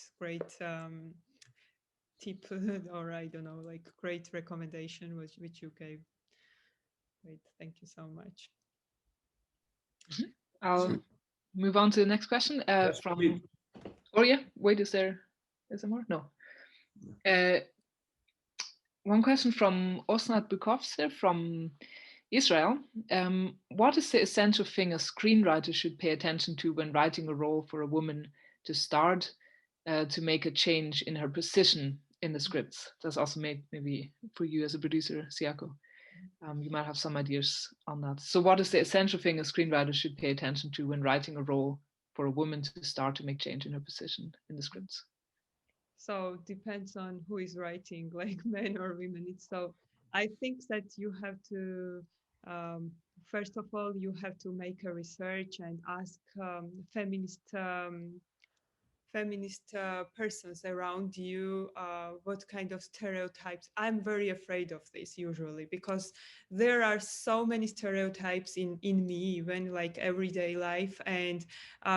tip or I don't know, like great recommendation which you gave. Great, thank you so much.
I'll move on to the next question
Yes,
from
please.
oh yeah, wait, is there more? No. One question from Osnat Bukovse from Israel. What is the essential thing a screenwriter should pay attention to when writing a role for a woman to start to make a change in her position in the scripts? That's also maybe for you as a producer, Tsiako. You might have some ideas on that. So what is the essential thing a screenwriter should pay attention to when writing a role for a woman to start to make change in her position in the scripts?
So depends on who is writing, like men or women. So I think that you have to, first of all, you have to make a research and ask feminist persons around you what kind of stereotypes. I'm very afraid of this usually because there are so many stereotypes in me, even like everyday life, and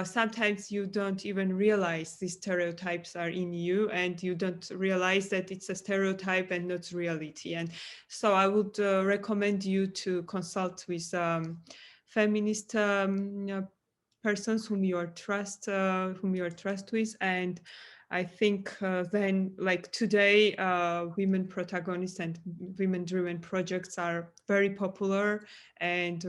sometimes you don't even realize these stereotypes are in you and you don't realize that it's a stereotype and not reality. And so I would recommend you to consult with feminist persons whom you are trust with. And I think then, like today, women protagonists and women-driven projects are very popular, and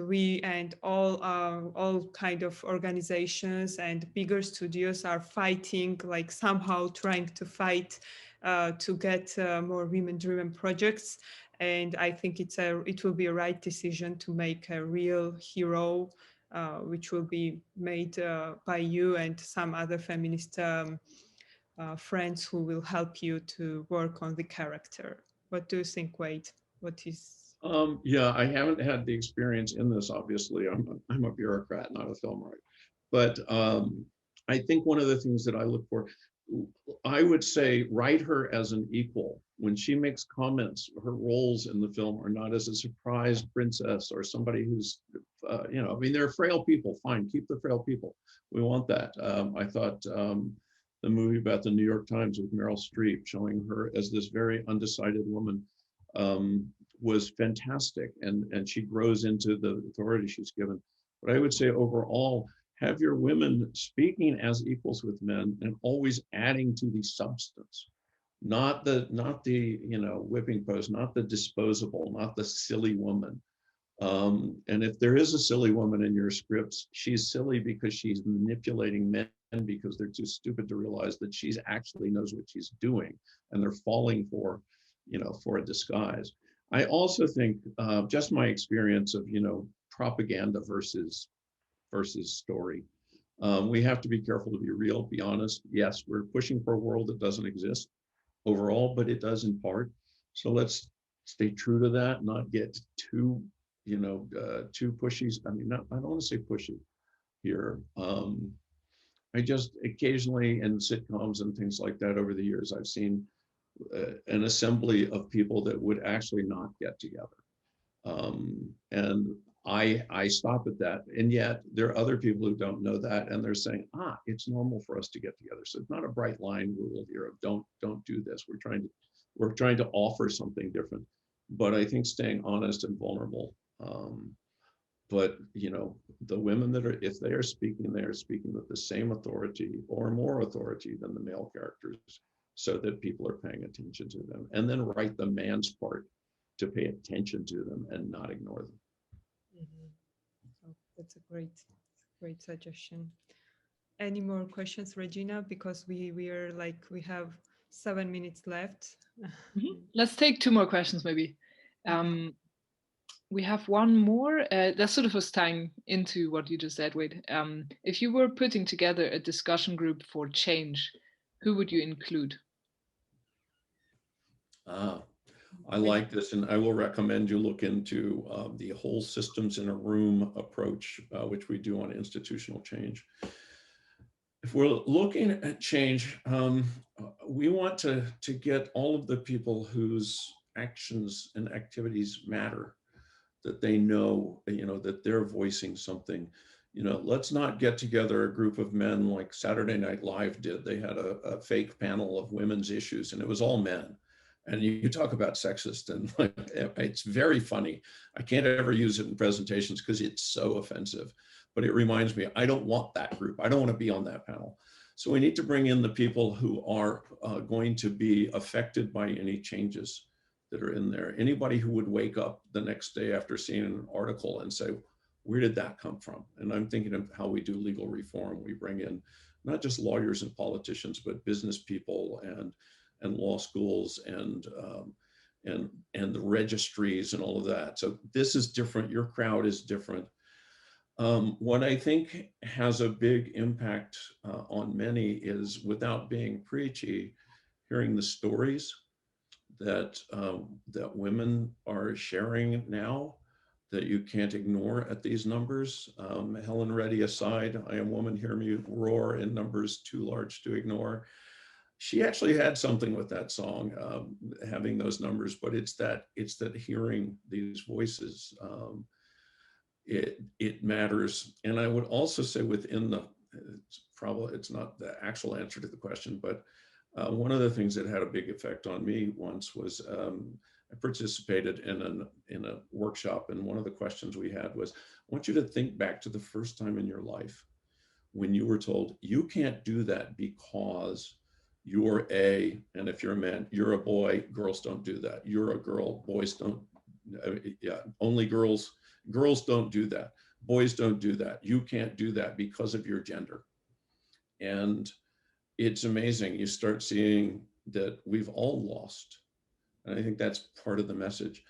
all kind of organizations and bigger studios are fighting, like somehow trying to fight to get more women-driven projects. And I think it will be a right decision to make a real hero which will be made by you and some other feminist friends who will help you to work on the character. What do you think, Wade? What is?
Yeah, I haven't had the experience in this, obviously. I'm a bureaucrat, not a film writer. But I think one of the things that I look for, I would say write her as an equal. When she makes comments, her roles in the film are not as a surprise princess or somebody who's, you know, I mean, they're frail people, fine, keep the frail people. We want that. I thought the movie about the New York Times with Meryl Streep, showing her as this very undecided woman, was fantastic, and she grows into the authority she's given. But I would say overall, have your women speaking as equals with men and always adding to the substance, not the you know, whipping post, not the disposable, not the silly woman. And if there is a silly woman in your scripts, she's silly because she's manipulating men because they're too stupid to realize that she's actually knows what she's doing, and they're falling for, you know, for a disguise. I also think just my experience of, you know, propaganda versus story. We have to be careful to be real, be honest. Yes, we're pushing for a world that doesn't exist overall, but it does in part. So let's stay true to that, not get too, you know, too pushy. I mean, I don't want to say pushy here. I just occasionally in sitcoms and things like that over the years, I've seen an assembly of people that would actually not get together. And I stop at that. And yet there are other people who don't know that, and they're saying, it's normal for us to get together. So it's not a bright line rule here of don't do this. We're trying to offer something different. But I think staying honest and vulnerable. But you know, the women that are, if they are speaking with the same authority or more authority than the male characters, so that people are paying attention to them, and then write the man's part to pay attention to them and not ignore them.
Mm-hmm. So that's a great suggestion. Any more questions, Regina? Because we have 7 minutes left.
Let's take 2 more questions, maybe. We have one more. That sort of was tying into what you just said, Wade. If you were putting together a discussion group for change, who would you include?
I like this, and I will recommend you look into the whole systems in a room approach, which we do on institutional change. If we're looking at change, we want to get all of the people whose actions and activities matter, that they know, that they're voicing something. Let's not get together a group of men like Saturday Night Live did. They had a fake panel of women's issues, and it was all men. And you talk about sexist, and it's very funny. I can't ever use it in presentations because it's so offensive. But it reminds me, I don't want that group. I don't want to be on that panel. So we need to bring in the people who are going to be affected by any changes that are in there. Anybody who would wake up the next day after seeing an article and say, where did that come from? And I'm thinking of how we do legal reform. We bring in not just lawyers and politicians, but business people and law schools and the registries and all of that. So this is different. Your crowd is different. What I think has a big impact on many is, without being preachy, hearing the stories that women are sharing now that you can't ignore at these numbers. Helen Reddy aside, I Am Woman, Hear Me Roar in numbers too large to ignore. She actually had something with that song, having those numbers, but it's that hearing these voices, it matters. And I would also say within it's not the actual answer to the question, but one of the things that had a big effect on me once was I participated in a workshop, and one of the questions we had was, I want you to think back to the first time in your life when you were told, you can't do that because you're and if you're a man, you're a boy, girls don't do that. You're a girl, boys don't, only girls don't do that. Boys don't do that. You can't do that because of your gender. And it's amazing. You start seeing that we've all lost. And I think that's part of the message.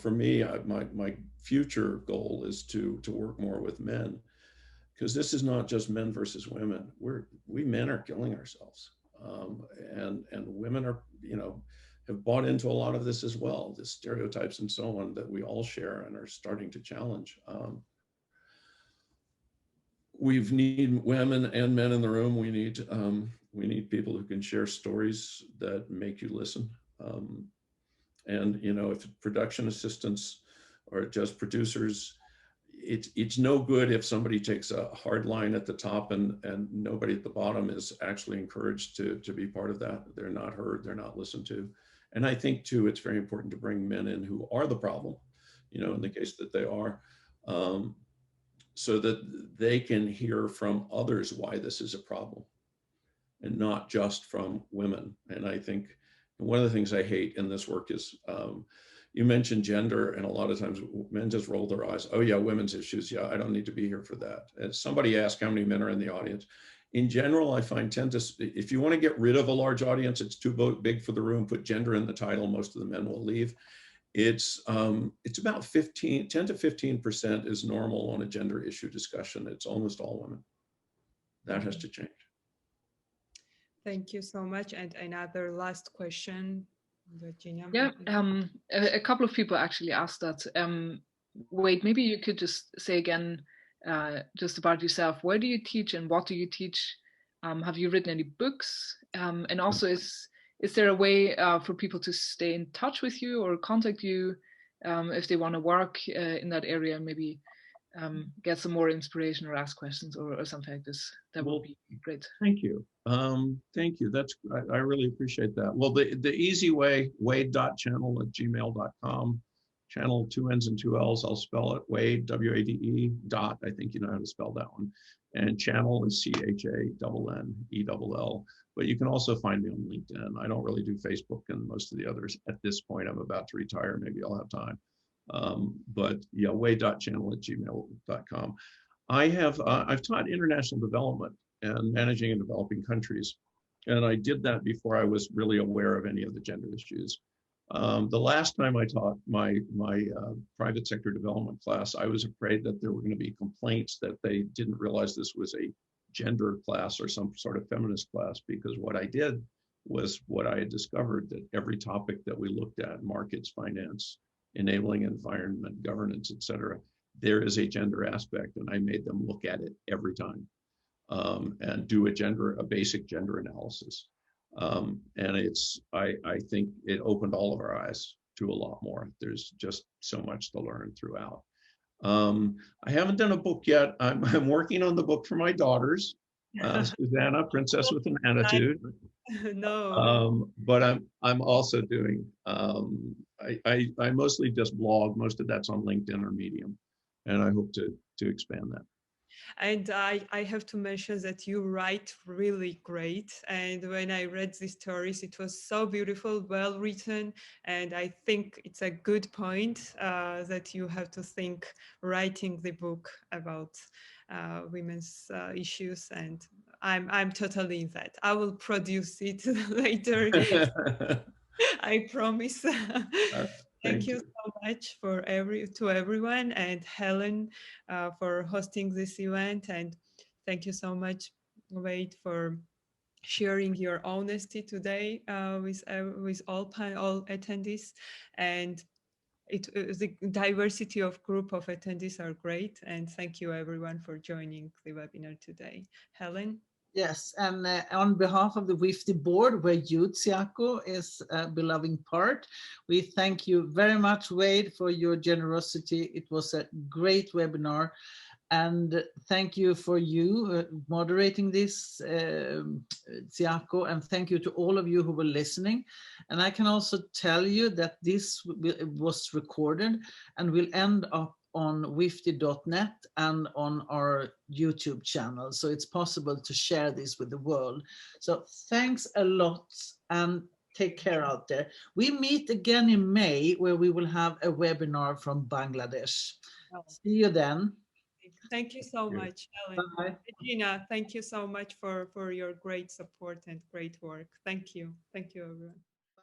For me, my future goal is to work more with men, because this is not just men versus women. We men are killing ourselves. And women are, have bought into a lot of this as well, the stereotypes and so on that we all share and are starting to challenge. We need women and men in the room. We need people who can share stories that make you listen. And if production assistants or just producers, it's no good if somebody takes a hard line at the top and nobody at the bottom is actually encouraged to be part of that. They're not heard, they're not listened to. And I think too, it's very important to bring men in who are the problem, in the case that they are, so that they can hear from others why this is a problem and not just from women. And I think one of the things I hate in this work is, you mentioned gender, and a lot of times men just roll their eyes. Oh yeah, women's issues. Yeah, I don't need to be here for that. And somebody asked how many men are in the audience. In general, I find if you want to get rid of a large audience, it's too big for the room, put gender in the title, most of the men will leave. It's about 10 to 15% is normal on a gender issue discussion. It's almost all women. That has to change.
Thank you so much. And another last question. Virginia.
Yeah, a couple of people actually asked that. Wade, maybe you could just say again, just about yourself. Where do you teach and what do you teach? Have you written any books? And also, is there a way for people to stay in touch with you or contact you if they want to work in that area, maybe get some more inspiration or ask questions or something like this? That will be great.
Thank you. Thank you. I really appreciate that. Well, the easy way, wade.channell@gmail.com. Channel, 2 N's and 2 L's. I'll spell it. Wade, W-A-D-E, dot. I think you know how to spell that one. And Channell is CHANNELL. But you can also find me on LinkedIn. I don't really do Facebook and most of the others at this point. I'm about to retire. Maybe I'll have time. But yeah, wade.channell@gmail.com. I've taught international development and managing in developing countries. And I did that before I was really aware of any of the gender issues. The last time I taught my private sector development class, I was afraid that there were going to be complaints that they didn't realize this was a gender class or some sort of feminist class, because what I did was what I had discovered, that every topic that we looked at, markets, finance, enabling environment, governance, etc., there is a gender aspect, and I made them look at it every time and do a basic gender analysis. And I think it opened all of our eyes to a lot more. There's just so much to learn throughout. I haven't done a book yet. I'm working on the book for my daughters, Susanna, Princess with an Attitude.
No.
But I'm also doing. I mostly just blog. Most of that's on LinkedIn or Medium, and I hope to expand that.
And I have to mention that you write really great. And when I read these stories, it was so beautiful, well written. And I think it's a good point that you have to think writing the book about women's issues. And I'm totally in that. I will produce it later. I promise. Thank you so much to everyone, and Helen for hosting this event, and thank you so much, Wade, for sharing your honesty today with all attendees. And the diversity of group of attendees are great, and thank you everyone for joining the webinar today. Helen?
Yes, and on behalf of the WIFTI board, where you, Tsiako, is a beloved part, we thank you very much, Wade, for your generosity. It was a great webinar. And thank you for you moderating this, Tsiako, and thank you to all of you who were listening. And I can also tell you that this was recorded and will end up on wifti.net and on our YouTube channel. So it's possible to share this with the world. So thanks a lot and take care out there. We meet again in May, where we will have a webinar from Bangladesh. See you then.
Thank you so much, Helen.
Bye.
Regina, thank you so much for your great support and great work. Thank you. Thank you, everyone.